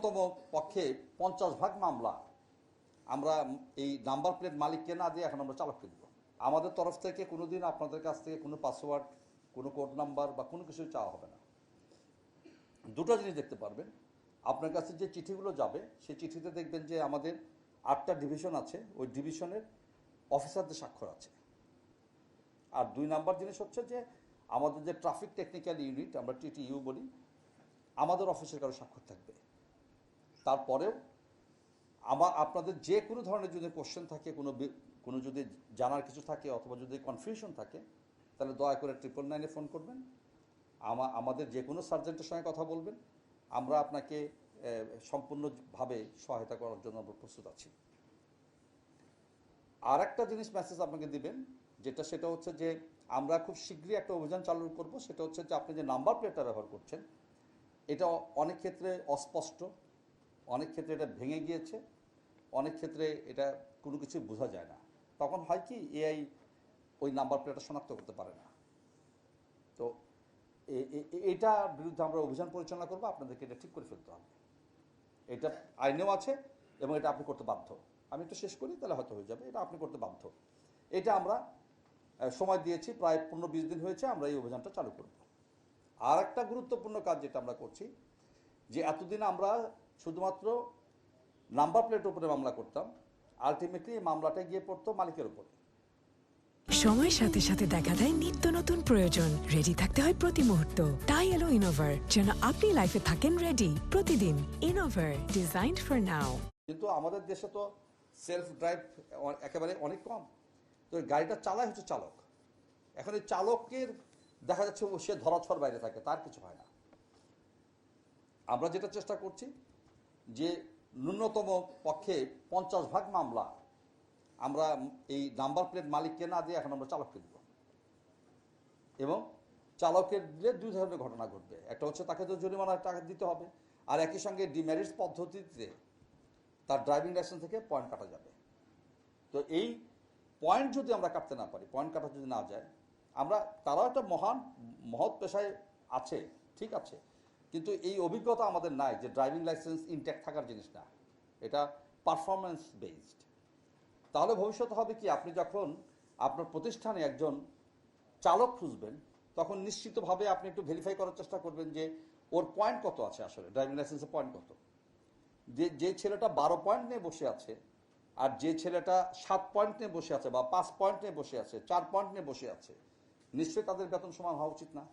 ন্যূনতম পক্ষে 50% মামলা আমরা এই নাম্বার প্লেট মালিককে না দিয়ে এখন আমরা চালককে দেব। আমাদের তরফ থেকে কোনোদিন আপনাদের কাছ থেকে কোনো পাসওয়ার্ড, কোনো কোড নাম্বার বা কোনো কিছু চাওয়া হবে না। দুটো জিনিস দেখতে পারবেন, আপনার কাছে যে চিঠিগুলো যাবে সেই চিঠিতে দেখবেন যে আমাদের 8টা ডিভিশন আছে, ওই ডিভিশনের অফিসারদের স্বাক্ষর আছে। আর 2 নাম্বার জিনিস হচ্ছে যে আমাদের যে ট্রাফিক টেকনিক্যাল ইউনিট, আমরা TTU বলি, আমাদের অফিসের কারো স্বাক্ষর থাকবে। তারপরেও আপনাদের যে কোনো ধরনের যদি কোশ্চেন থাকে, কোনো যদি জানার কিছু থাকে অথবা যদি কনফিউশন থাকে, তাহলে দয়া করে 999-এ ফোন করবেন, আমাদের যে কোনো সার্জেন্টের সঙ্গে কথা বলবেন, আমরা আপনাকে সম্পূর্ণভাবে সহায়তা করার জন্য আমরা প্রস্তুত আছি। আর একটা জিনিস মেসেজ আপনাকে দিবেন, সেটা হচ্ছে যে আমরা খুব শীঘ্রই একটা অভিযান চালু করব। সেটা হচ্ছে যে আপনি যে নাম্বার প্লেটটা ব্যবহার করছেন এটা অনেক ক্ষেত্রে অস্পষ্ট, অনেক ক্ষেত্রে এটা ভেঙে গিয়েছে, অনেক ক্ষেত্রে এটা কোনো কিছু বোঝা যায় না। তখন হয় কি, AI ওই নাম্বার প্লেটটা শনাক্ত করতে পারে না। তো এইটার বিরুদ্ধে আমরা অভিযান পরিচালনা করবো, আপনাদেরকে এটা ঠিক করে ফেলতে হবে। এটা আইনেও আছে এবং এটা আপনি করতে বাধ্য। আমি একটু শেষ করি, তাহলে হয়তো হয়ে যাবে। এটা আপনি করতে বাধ্য। এটা আমরা সময় দিয়েছি, প্রায় 15-20 দিন হয়েছে আমরা এই অভিযানটা চালু করব। আর একটা গুরুত্বপূর্ণ কাজ যেটা আমরা করছি, যে এতদিন আমরা শুধুমাত্র নাম্বার প্লেটের উপরে মামলা করতাম, আলটিমেটলি এই মামলাটা গিয়ে পড়তো মালিকের উপরে। সময়ের সাথে সাথে দেখা দেয় নিত্য নতুন প্রয়োজন, রেডি থাকতে হয় প্রতি মুহূর্ত। তাই এলো ইনোভার, যেন আপনি লাইফে থাকেন রেডি প্রতিদিন। Innova, designed for now. কিন্তু আমাদের দেশে তো সেলফ ড্রাইভ একেবারে অনেক কম। তো গাড়িটা চালায় হচ্ছে চালক। এখন এই চালকের দেখা যাচ্ছে সে ধরাছোঁয়ার বাইরে থাকে, তার কিছু হয় না। আমরা যেটা চেষ্টা করছি যে ন্যূনতম পক্ষে 50% মামলা আমরা এই নাম্বার প্লেট মালিককে না দিয়ে এখন আমরা চালককে দেব। এবং চালকের দিলে 2 ধরনের ঘটনা ঘটবে। একটা হচ্ছে তাকে তো জরিমানার টাকা দিতে হবে, আর একই সঙ্গে ডিমেরিটস পদ্ধতিতে তার ড্রাইভিং লাইসেন্স থেকে পয়েন্ট কাটা যাবে। তো এই পয়েন্ট যদি আমরা কাটতে না পারি, পয়েন্ট কাটা যদি না যায়, তারাও একটা মহৎ পেশায় আছে, ঠিক আছে, কিন্তু এই অভিজ্ঞতা আমাদের নাই যে ড্রাইভিং লাইসেন্স ইনট্যাক্ট থাকার জিনিস না, এটা পারফরমেন্স বেসড। তাহলে ভবিষ্যতে হবে কি, আপনি যখন আপনার প্রতিষ্ঠানে একজন চালক খুঁজবেন, তখন নিশ্চিতভাবে আপনি একটু ভেরিফাই করার চেষ্টা করবেন যে ওর পয়েন্ট কত আছে, আসলে ড্রাইভিং লাইসেন্সের পয়েন্ট কত। যে ছেলেটা 12 পয়েন্ট নিয়ে বসে আছে আর যে ছেলেটা 7 পয়েন্ট নিয়ে বসে আছে বা 5 পয়েন্ট নিয়ে বসে আছে, 4 পয়েন্ট নিয়ে বসে আছে, নিশ্চয়ই তাদের বেতন সমান হওয়া উচিত না।